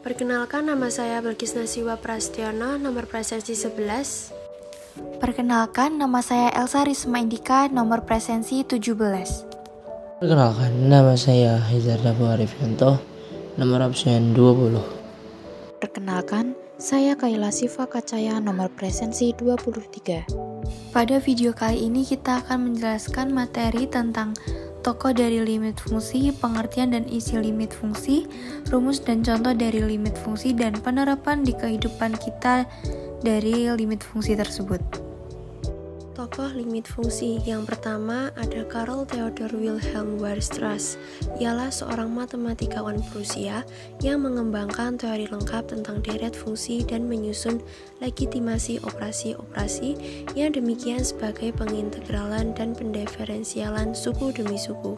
Perkenalkan, nama saya Bilqis Nasiwa Prastiono, nomor presensi 11. Perkenalkan, nama saya Elsa Risma Indika, nomor presensi 17. Perkenalkan, nama saya Hizar Dabu Arifianto, nomor absen 20. Perkenalkan, saya Kaila Siva Kacaya, nomor presensi 23. Pada video kali ini kita akan menjelaskan materi tentang tokoh dari limit fungsi, pengertian dan isi limit fungsi, rumus dan contoh dari limit fungsi, dan penerapan di kehidupan kita dari limit fungsi tersebut. Tokoh limit fungsi yang pertama ada Carl Theodor Wilhelm Weierstrass. Ialah seorang matematikawan Prusia yang mengembangkan teori lengkap tentang deret fungsi dan menyusun legitimasi operasi-operasi yang demikian sebagai pengintegralan dan pendiferensialan suku demi suku.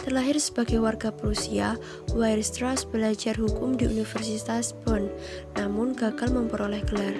Terlahir sebagai warga Prusia, Weierstrass belajar hukum di Universitas Bonn, namun gagal memperoleh gelar.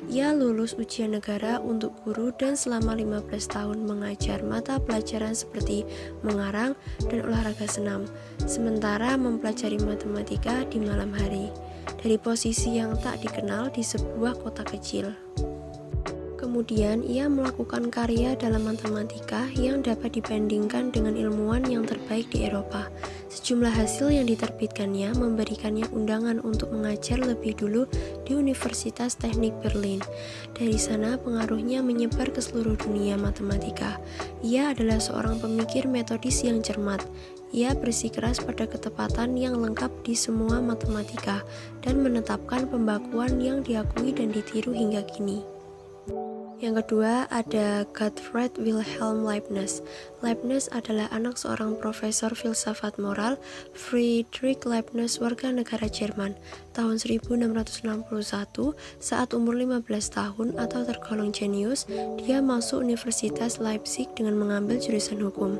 Ia lulus ujian negara untuk guru dan selama 15 tahun mengajar mata pelajaran seperti mengarang dan olahraga senam, sementara mempelajari matematika di malam hari, dari posisi yang tak dikenal di sebuah kota kecil. Kemudian ia melakukan karya dalam matematika yang dapat dibandingkan dengan ilmuwan yang terbaik di Eropa. Sejumlah hasil yang diterbitkannya memberikannya undangan untuk mengajar lebih dulu di Universitas Teknik Berlin. Dari sana pengaruhnya menyebar ke seluruh dunia matematika. Ia adalah seorang pemikir metodis yang cermat. Ia bersikeras pada ketepatan yang lengkap di semua matematika dan menetapkan pembakuan yang diakui dan ditiru hingga kini. Yang kedua ada Gottfried Wilhelm Leibniz. Leibniz adalah anak seorang profesor filsafat moral, Friedrich Leibniz, warga negara Jerman. Tahun 1661, saat umur 15 tahun atau tergolong jenius, dia masuk Universitas Leipzig dengan mengambil jurusan hukum.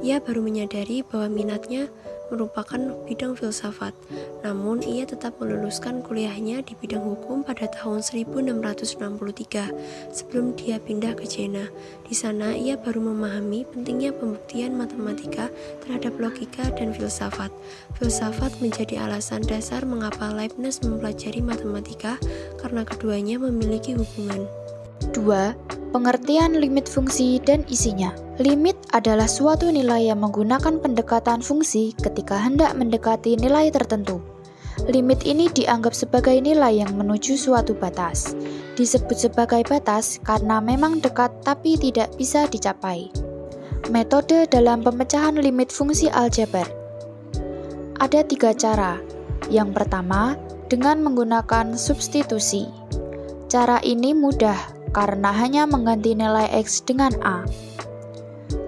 Ia baru menyadari bahwa minatnya merupakan bidang filsafat. Namun ia tetap meluluskan kuliahnya di bidang hukum pada tahun 1663 sebelum dia pindah ke Jena. Di sana ia baru memahami pentingnya pembuktian matematika terhadap logika dan filsafat. Filsafat menjadi alasan dasar mengapa Leibniz mempelajari matematika, karena keduanya memiliki hubungan. 2. Pengertian limit fungsi dan isinya. Limit adalah suatu nilai yang menggunakan pendekatan fungsi ketika hendak mendekati nilai tertentu. Limit ini dianggap sebagai nilai yang menuju suatu batas. Disebut sebagai batas karena memang dekat tapi tidak bisa dicapai. Metode dalam pemecahan limit fungsi aljabar. Ada 3 cara. Yang pertama, dengan menggunakan substitusi. Cara ini mudah karena hanya mengganti nilai X dengan A.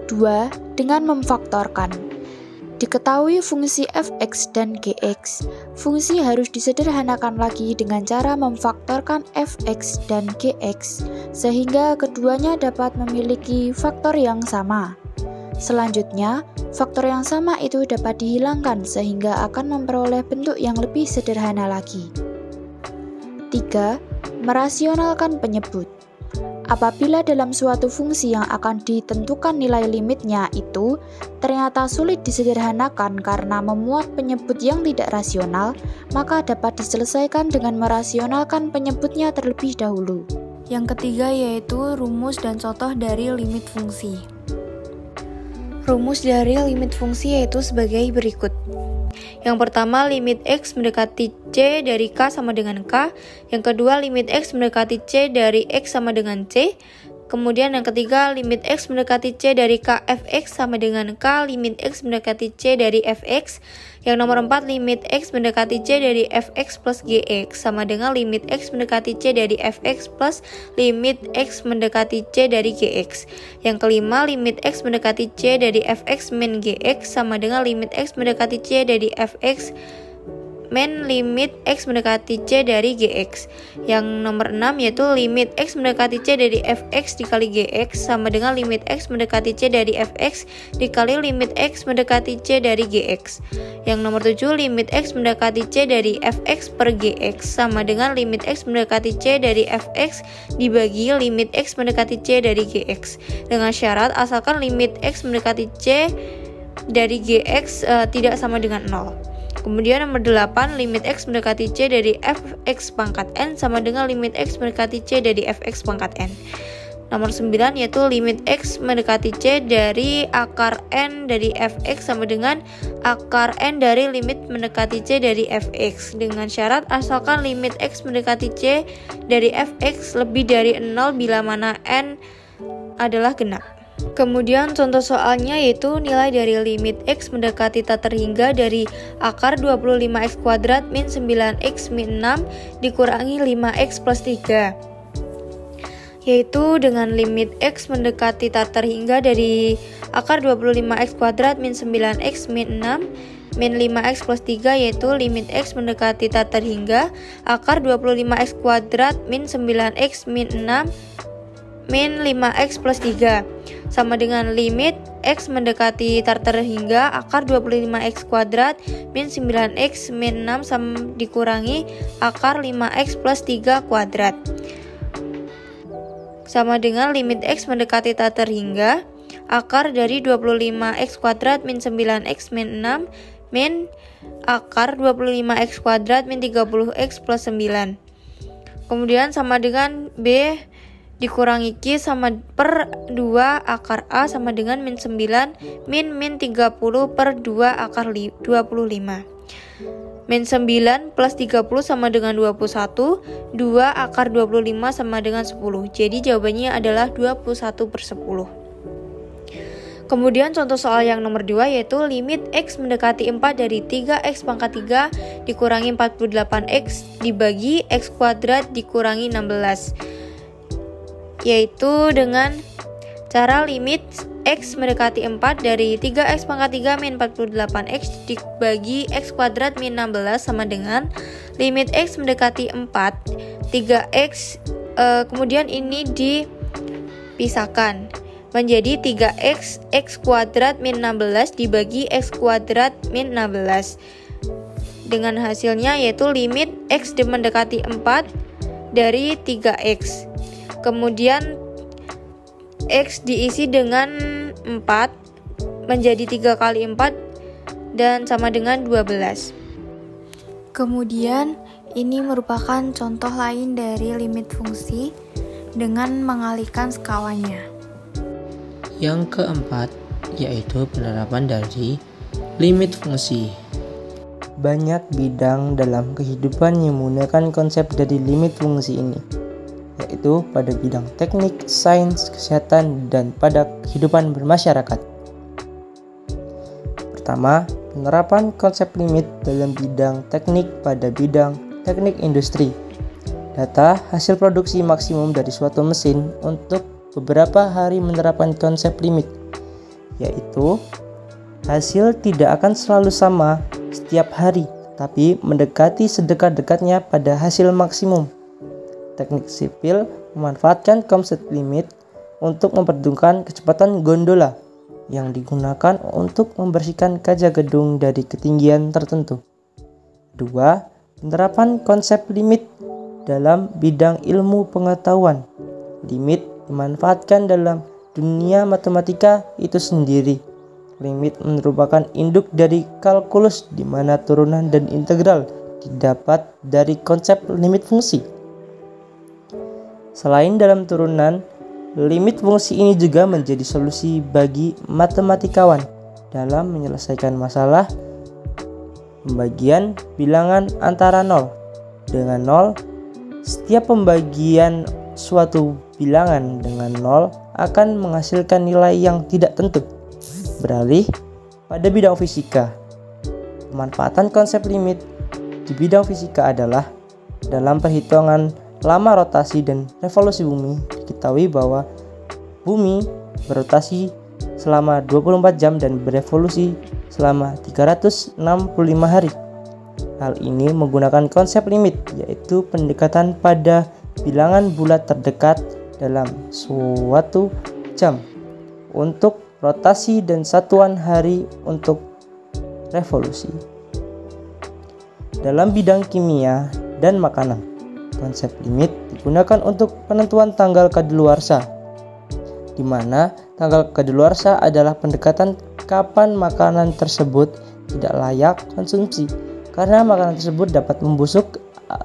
2. Dengan memfaktorkan. Diketahui fungsi fx dan gx, fungsi harus disederhanakan lagi dengan cara memfaktorkan fx dan gx, sehingga keduanya dapat memiliki faktor yang sama. Selanjutnya, faktor yang sama itu dapat dihilangkan sehingga akan memperoleh bentuk yang lebih sederhana lagi. 3. Merasionalkan penyebut. Apabila dalam suatu fungsi yang akan ditentukan nilai limitnya itu ternyata sulit disederhanakan karena memuat penyebut yang tidak rasional, maka dapat diselesaikan dengan merasionalkan penyebutnya terlebih dahulu. Yang ketiga yaitu rumus dan contoh dari limit fungsi. Rumus dari limit fungsi yaitu sebagai berikut. Yang pertama, limit X mendekati C dari K sama dengan K. Yang kedua, limit X mendekati C dari X sama dengan C. Kemudian yang ketiga, limit X mendekati C dari K fx sama dengan K limit X mendekati C dari fx. Yang nomor 4, limit X mendekati C dari fx plus gx sama dengan limit X mendekati C dari fx plus limit X mendekati C dari gx. Yang kelima, limit X mendekati C dari fx min gx sama dengan limit X mendekati C dari fx min limit X mendekati C dari Gx. Yang nomor 6 yaitu limit X mendekati C dari Fx dikali Gx sama dengan limit X mendekati C dari Fx dikali limit X mendekati C dari Gx. Yang nomor 7, limit X mendekati C dari Fx per Gx sama dengan limit X mendekati C dari Fx dibagi limit X mendekati C dari Gx. Dengan syarat asalkan limit X mendekati C dari Gx tidak sama dengan 0. Kemudian nomor 8, limit X mendekati C dari Fx pangkat N sama dengan limit X mendekati C dari Fx pangkat N. Nomor 9 yaitu limit X mendekati C dari akar N dari Fx sama dengan akar N dari limit mendekati C dari Fx, dengan syarat asalkan limit X mendekati C dari Fx lebih dari 0 bila mana N adalah genap. Kemudian contoh soalnya yaitu nilai dari limit X mendekati tak terhingga dari akar 25x kuadrat min 9x min 6 dikurangi 5x plus 3, yaitu dengan limit X mendekati tak terhingga dari akar 25x kuadrat min 9x min 6 min 5x plus 3, yaitu limit X mendekati tak terhingga akar 25x kuadrat min 9x min 6 min 5x plus 3 sama dengan limit X mendekati tak terhingga akar 25x kuadrat min 9x min 6 sama dikurangi akar 5x plus 3 kuadrat sama dengan limit X mendekati tak terhingga akar dari 25x kuadrat min 9x min 6 min akar 25x kuadrat min 30x plus 9. Kemudian sama dengan B dikurangi Q sama per 2 akar A sama dengan min 9 min 30 per 2 akar 25. Min 9 plus 30 sama dengan 21, 2 akar 25 sama dengan 10. Jadi jawabannya adalah 21/10. Kemudian contoh soal yang nomor 2 yaitu limit X mendekati 4 dari 3x pangkat 3 dikurangi 48x dibagi x kuadrat dikurangi 16. Yaitu dengan cara limit X mendekati 4 dari 3x pangkat 3 min 48x dibagi x kuadrat min 16 sama dengan limit X mendekati 4 3x kemudian ini dipisahkan menjadi 3x x kuadrat min 16 dibagi x kuadrat min 16 dengan hasilnya yaitu limit X mendekati 4 dari 3x, kemudian X diisi dengan 4 menjadi 3 kali 4 dan sama dengan 12. Kemudian ini merupakan contoh lain dari limit fungsi dengan mengalihkan skalanya. Yang keempat yaitu penerapan dari limit fungsi. Banyak bidang dalam kehidupan yang menggunakan konsep dari limit fungsi ini, yaitu pada bidang teknik, sains, kesehatan, dan pada kehidupan bermasyarakat. Pertama, penerapan konsep limit dalam bidang teknik pada bidang teknik industri. Data hasil produksi maksimum dari suatu mesin untuk beberapa hari menerapkan konsep limit, yaitu hasil tidak akan selalu sama setiap hari, tapi mendekati sedekat-dekatnya pada hasil maksimum. Teknik sipil memanfaatkan konsep limit untuk memperhitungkan kecepatan gondola yang digunakan untuk membersihkan kaca gedung dari ketinggian tertentu. 2. Penerapan konsep limit dalam bidang ilmu pengetahuan. Limit dimanfaatkan dalam dunia matematika itu sendiri. Limit merupakan induk dari kalkulus di mana turunan dan integral didapat dari konsep limit fungsi. Selain dalam turunan, limit fungsi ini juga menjadi solusi bagi matematikawan dalam menyelesaikan masalah pembagian bilangan antara 0 dengan 0. Setiap pembagian suatu bilangan dengan 0 akan menghasilkan nilai yang tidak tentu. Beralih pada bidang fisika, pemanfaatan konsep limit di bidang fisika adalah dalam perhitungan lama rotasi dan revolusi bumi. Diketahui bahwa bumi berotasi selama 24 jam dan berevolusi selama 365 hari. Hal ini menggunakan konsep limit, yaitu pendekatan pada bilangan bulat terdekat dalam suatu jam untuk rotasi dan satuan hari untuk revolusi. Dalam bidang kimia dan makanan, konsep limit digunakan untuk penentuan tanggal kadaluarsa, di mana tanggal kadaluarsa adalah pendekatan kapan makanan tersebut tidak layak konsumsi, karena makanan tersebut dapat membusuk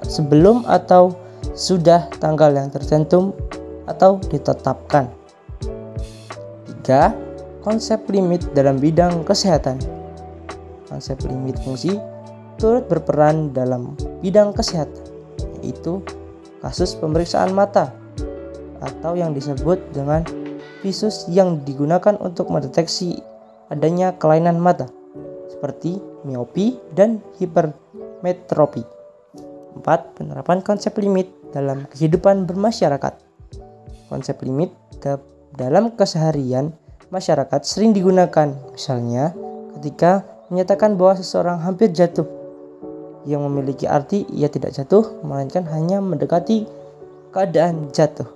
sebelum atau sudah tanggal yang tercantum atau ditetapkan. 3. Konsep limit dalam bidang kesehatan. Konsep limit fungsi turut berperan dalam bidang kesehatan, yaitu kasus pemeriksaan mata atau yang disebut dengan visus yang digunakan untuk mendeteksi adanya kelainan mata seperti miopi dan hipermetropi. 4. Penerapan konsep limit dalam kehidupan bermasyarakat. Konsep limit dalam keseharian masyarakat sering digunakan, misalnya ketika menyatakan bahwa seseorang hampir jatuh, yang memiliki arti ia tidak jatuh, melainkan hanya mendekati keadaan jatuh.